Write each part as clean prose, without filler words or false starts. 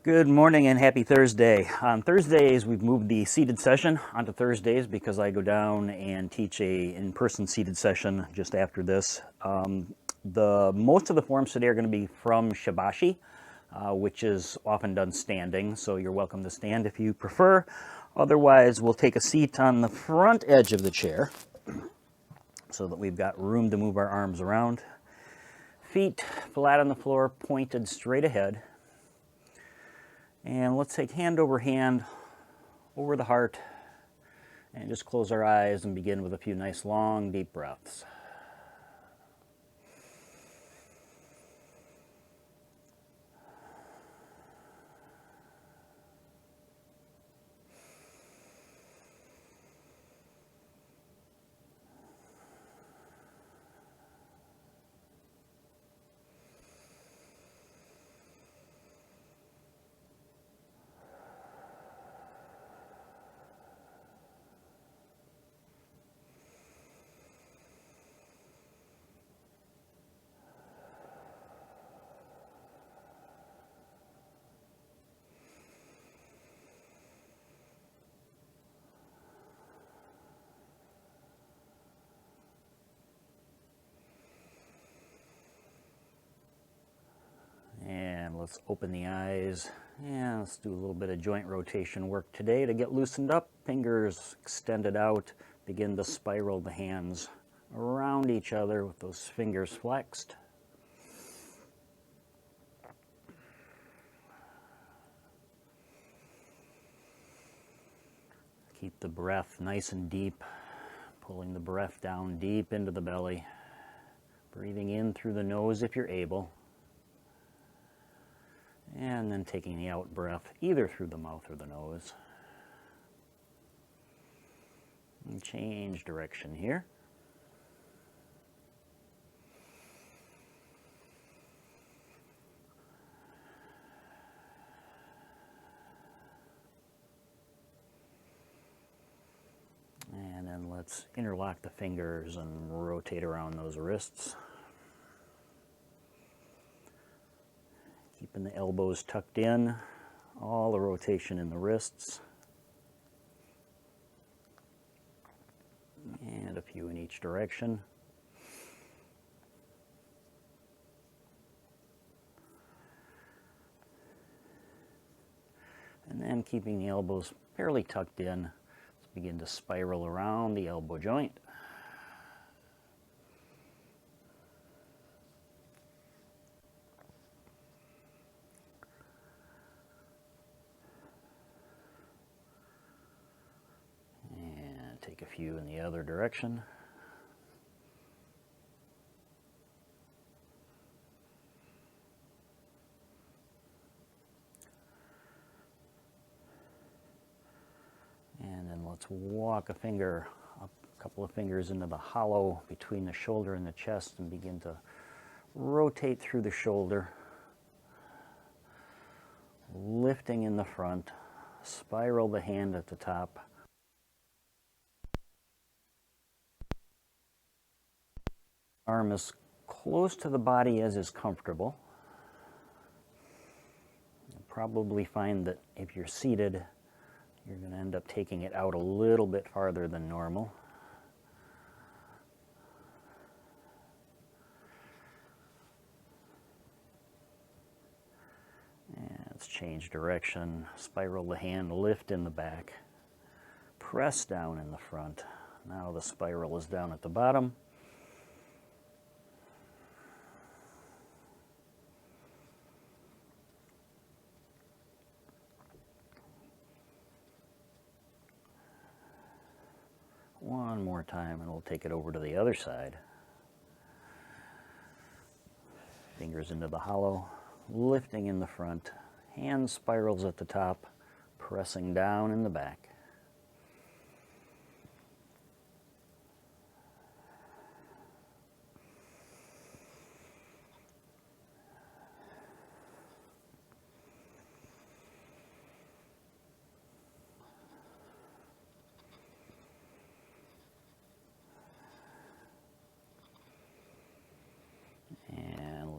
Good morning and happy Thursday. On Thursdays, we've moved the seated session onto Thursdays because I go down and teach a in-person seated session just after this. Most of the forms today are going to be from Shibashi, which is often done standing, so you're welcome to stand if you prefer. Otherwise, we'll take a seat on the front edge of the chair so that we've got room to move our arms around. Feet flat on the floor, pointed straight ahead. And let's take hand over the heart, and just close our eyes and begin with a few nice long deep breaths. And let's open the eyes, and let's do a little bit of joint rotation work today to get loosened up. Fingers extended out, begin to spiral the hands around each other with those fingers flexed. Keep the breath nice and deep, pulling the breath down deep into the belly, breathing in through the nose if you're able. And then taking the out breath either through the mouth or the nose. And change direction here. And then let's interlock the fingers and rotate around those wrists. Keeping the elbows tucked in, all the rotation in the wrists. And a few in each direction. And then keeping the elbows fairly tucked in, let's begin to spiral around the elbow joint. Take a few in the other direction. And then let's walk a couple of fingers into the hollow between the shoulder and the chest and begin to rotate through the shoulder, lifting in the front, spiral the hand at the top. Arm as close to the body as is comfortable. You'll probably find that if you're seated, you're going to end up taking it out a little bit farther than normal. And let's change direction. Spiral the hand, lift in the back, press down in the front. Now the spiral is down at the bottom. One more time, and we'll take it over to the other side. Fingers into the hollow, lifting in the front, hand spirals at the top, pressing down in the back.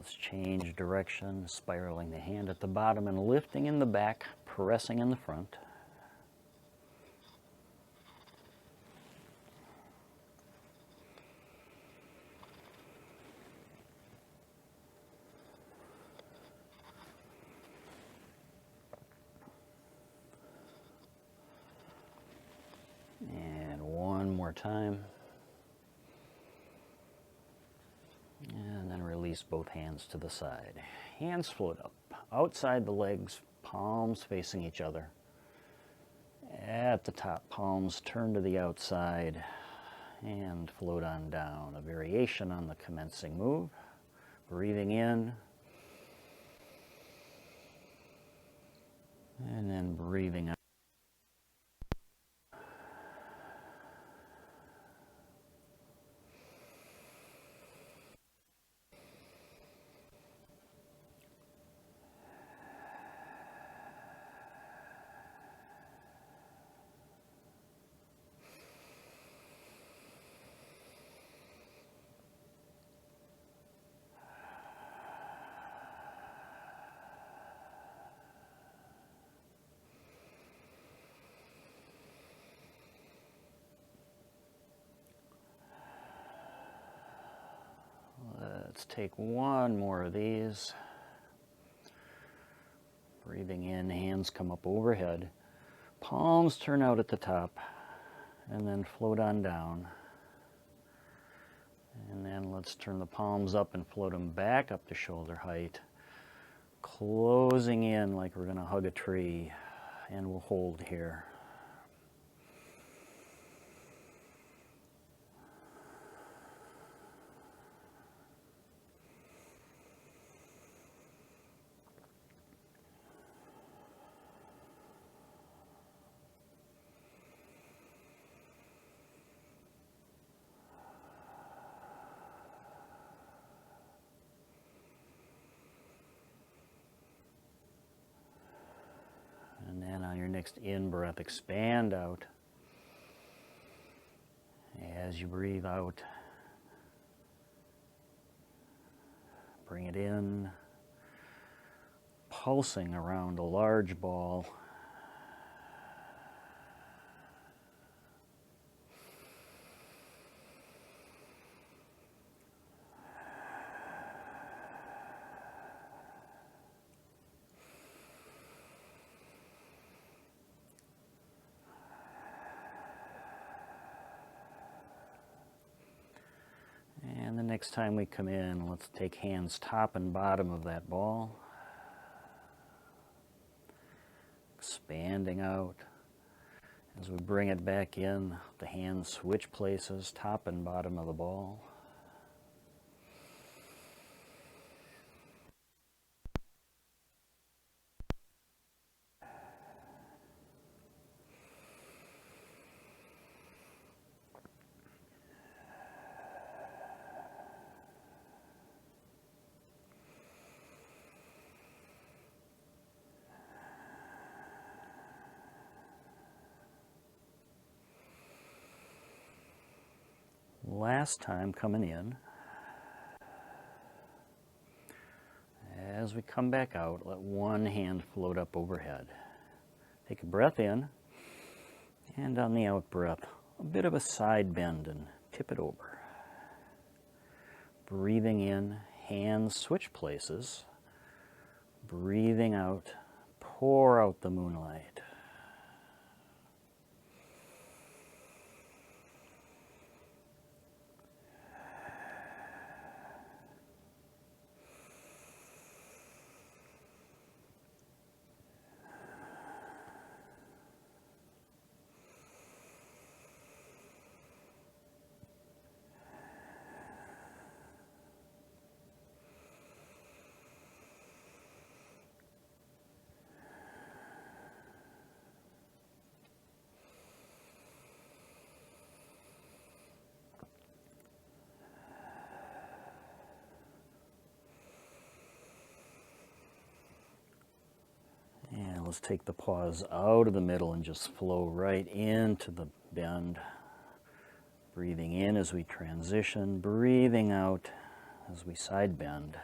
Let's change direction, spiraling the hand at the bottom and lifting in the back, pressing in the front. And one more time. And then release both hands to the side. Hands float up, outside the legs, palms facing each other. At the top, palms turn to the outside and float on down. A variation on the commencing move. Breathing in. And then breathing out. Let's take one more of these. Breathing in, hands come up overhead. Palms turn out at the top and then float on down. And then let's turn the palms up and float them back up to shoulder height. Closing in like we're going to hug a tree, and we'll hold here. And then on your next in-breath, expand out. As you breathe out, bring it in, pulsing around a large ball. And the next time we come in, let's take hands top and bottom of that ball. Expanding out. As we bring it back in, the hands switch places, top and bottom of the ball. Last time coming in. As we come back out, let one hand float up overhead. Take a breath in, and on the out breath, a bit of a side bend and tip it over. Breathing in, hands switch places. Breathing out, pour out the moonlight. And let's take the pause out of the middle and just flow right into the bend. Breathing in as we transition, breathing out as we side bend.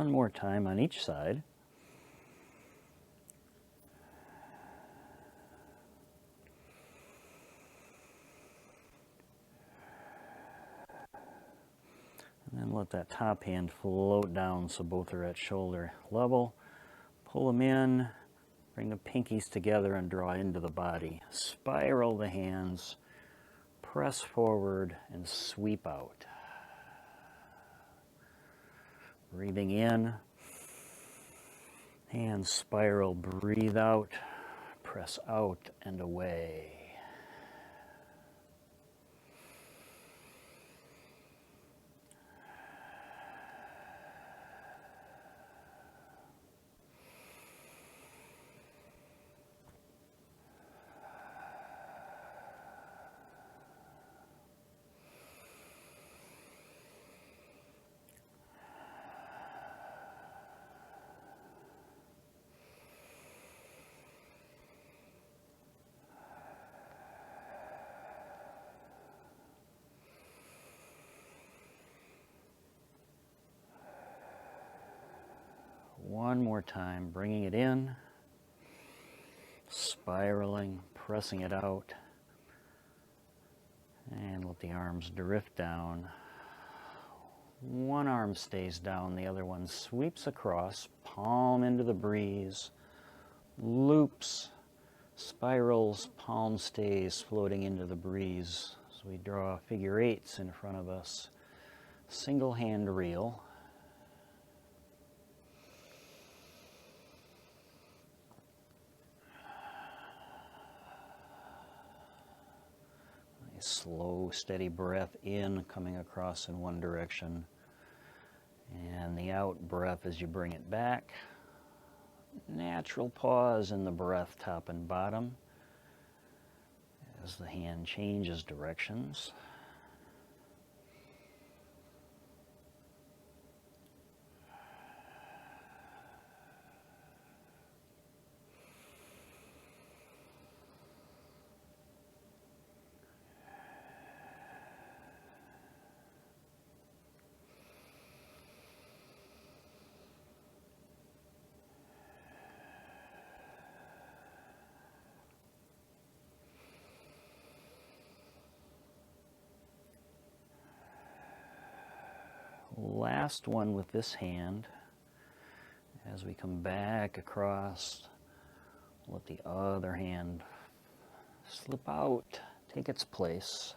One more time on each side. And then let that top hand float down so both are at shoulder level. Pull them in, bring the pinkies together and draw into the body. Spiral the hands, press forward and sweep out. Breathing in, hands spiral, breathe out, press out and away. One more time, bringing it in, spiraling, pressing it out, and let the arms drift down. One arm stays down, the other one sweeps across, palm into the breeze, loops, spirals, palm stays floating into the breeze. So we draw figure eights in front of us. Single hand reel. Slow, steady breath in, coming across in one direction. And the out breath as you bring it back. Natural pause in the breath, top and bottom, as the hand changes directions. Last one with this hand. As we come back across, let the other hand slip out, take its place.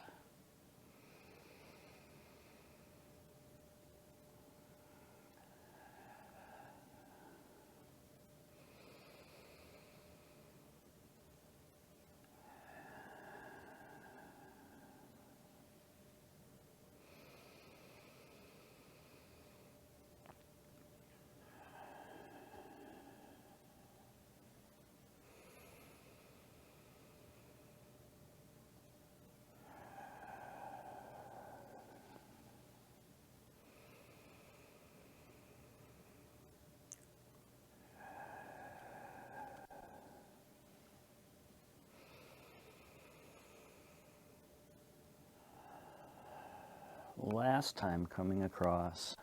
Last time coming across,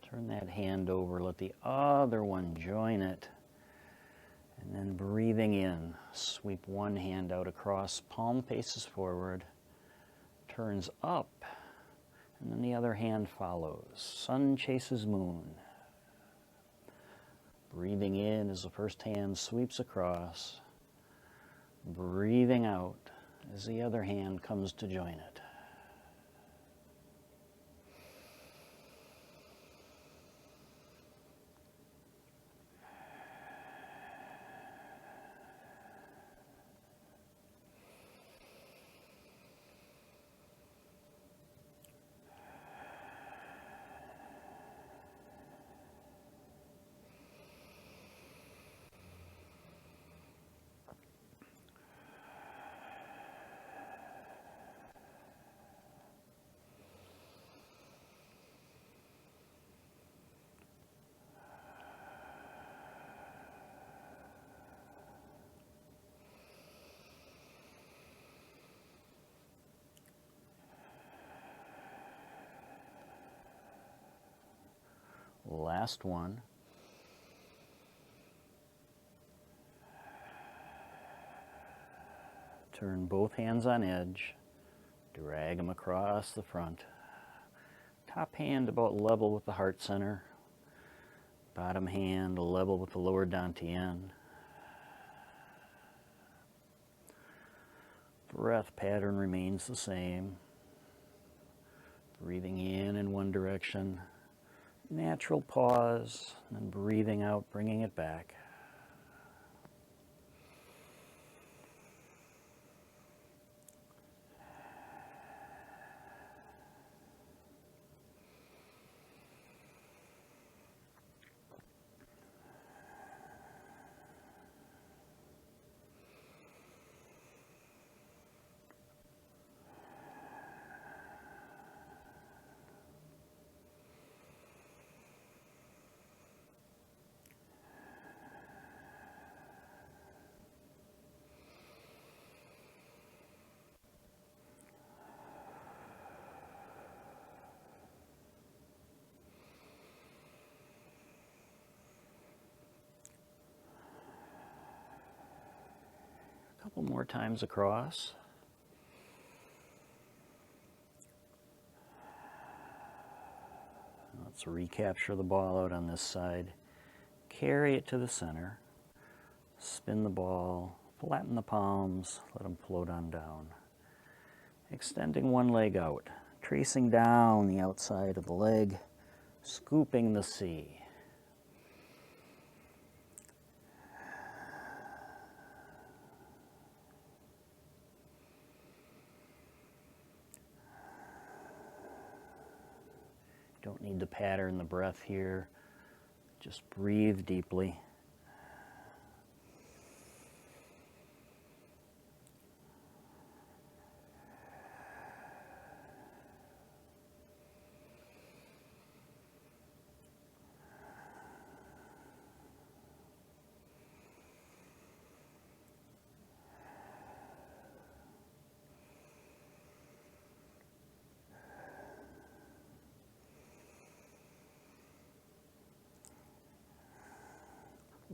turn that hand over, let the other one join it, and then breathing in, sweep one hand out across, palm faces forward, turns up, and then the other hand follows. Sun chases moon. Breathing in as the first hand sweeps across, breathing out as the other hand comes to join it. Last one. Turn both hands on edge, drag them across the front. Top hand about level with the heart center. Bottom hand level with the lower dantian. Breath pattern remains the same. Breathing in one direction. Natural pause, and breathing out, bringing it back. Couple more times across. Let's recapture the ball out on this side. Carry it to the center. Spin the ball, flatten the palms, let them float on down. Extending one leg out, tracing down the outside of the leg, scooping the sea. Don't need to pattern the breath here. Just breathe deeply.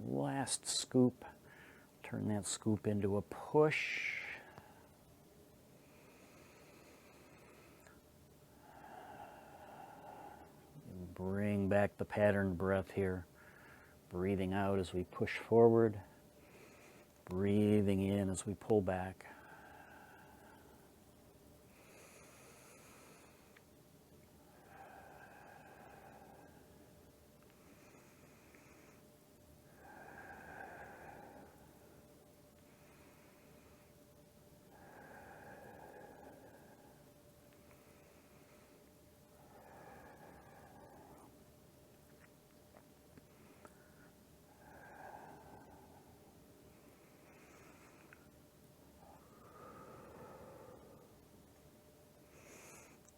Last scoop. Turn that scoop into a push. And bring back the patterned breath here. Breathing out as we push forward. Breathing in as we pull back.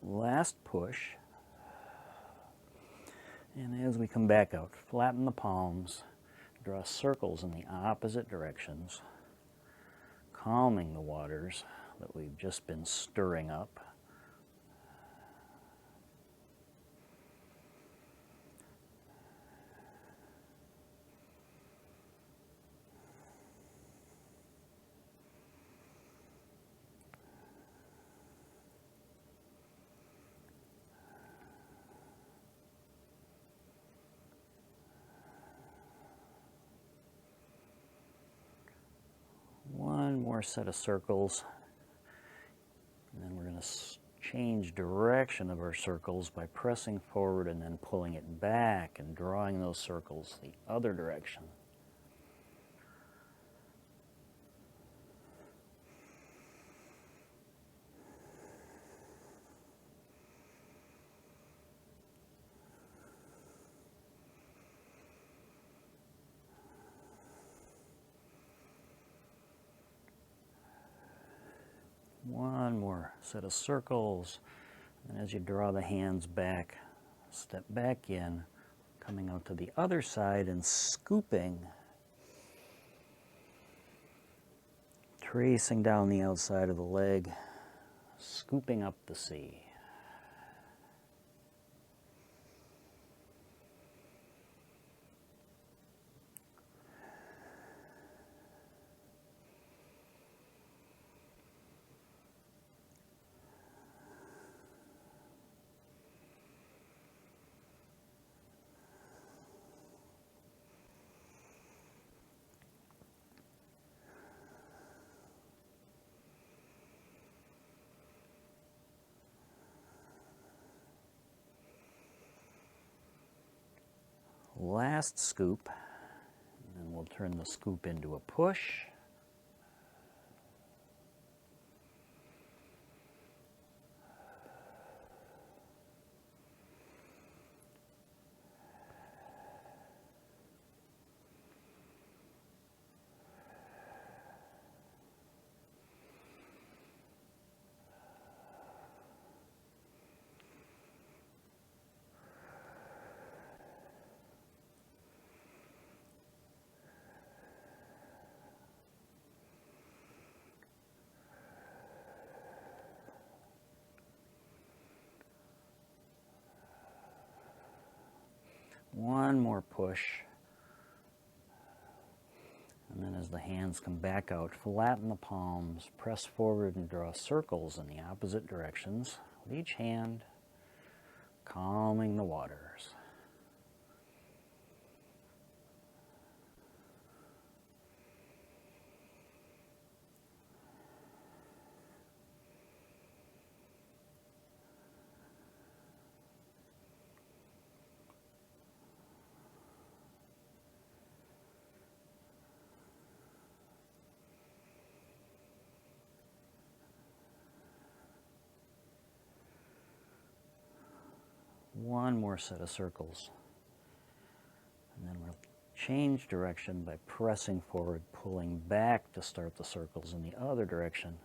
Last push, and as we come back out, flatten the palms, draw circles in the opposite directions, calming the waters that we've just been stirring up. One more set of circles, and then we're going to change direction of our circles by pressing forward and then pulling it back and drawing those circles the other direction. One more set of circles, and as you draw the hands back, step back in, coming out to the other side and scooping, tracing down the outside of the leg, scooping up the sea. Last scoop, and then we'll turn the scoop into a push. One more push. And then as the hands come back out, flatten the palms, press forward and draw circles in the opposite directions with each hand, calming the waters. One more set of circles. And then we'll change direction by pressing forward, pulling back to start the circles in the other direction.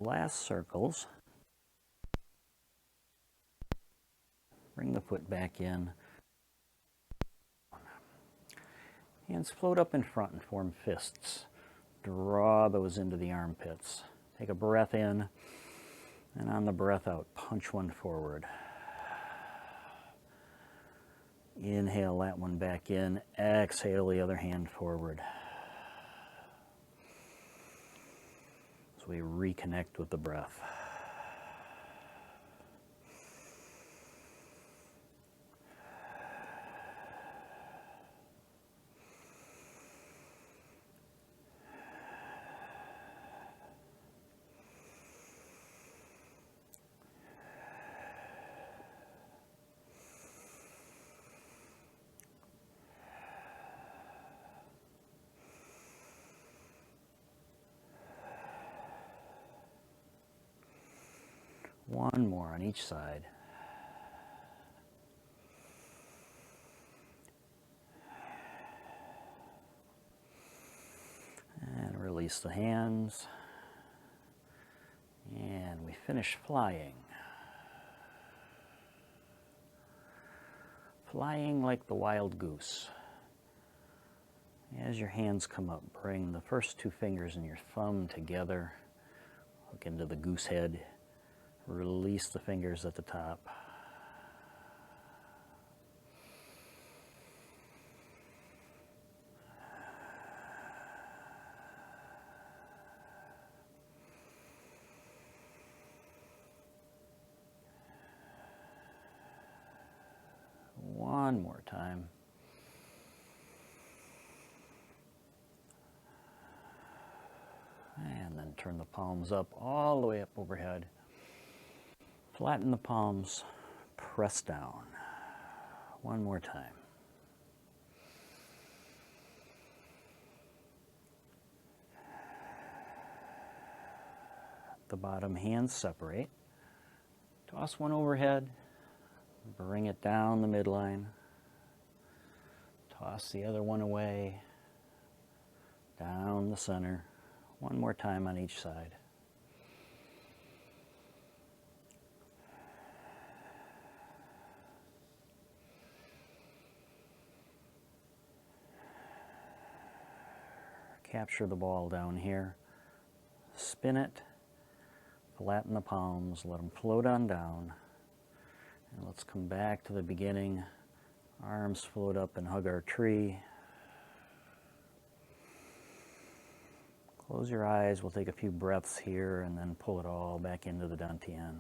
Last circles. Bring the foot back in. Hands float up in front and form fists. Draw those into the armpits. Take a breath in, and on the breath out, punch one forward. Inhale that one back in. Exhale the other hand forward. As we reconnect with the breath. One more on each side. And release the hands. And we finish flying. Flying like the wild goose. As your hands come up, bring the first two fingers and your thumb together. Hook into the goose head. Release the fingers at the top. One more time. And then turn the palms up, all the way up overhead. Flatten the palms, press down. One more time. The bottom hands separate. Toss one overhead, bring it down the midline. Toss the other one away, down the center. One more time on each side. Capture the ball down here, spin it, flatten the palms, let them float on down. And let's come back to the beginning. Arms float up and hug our tree. Close your eyes. We'll take a few breaths here and then pull it all back into the dantian.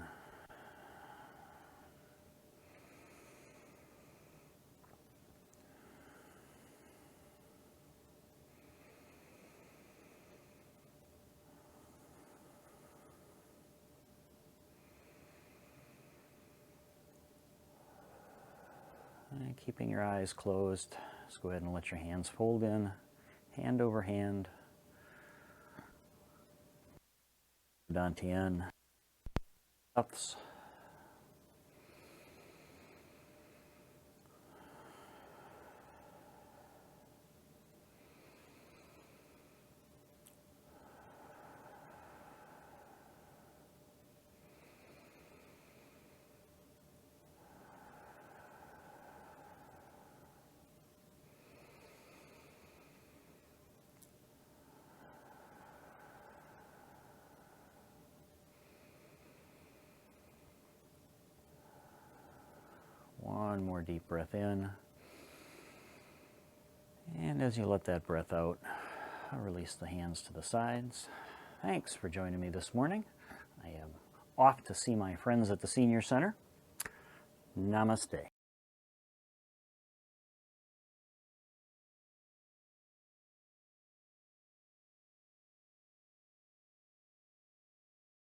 And keeping your eyes closed, just go ahead and let your hands fold in, hand over hand. Dantian. Breaths. One more deep breath in. And as you let that breath out, release the hands to the sides. Thanks for joining me this morning. I am off to see my friends at the Senior Center. Namaste.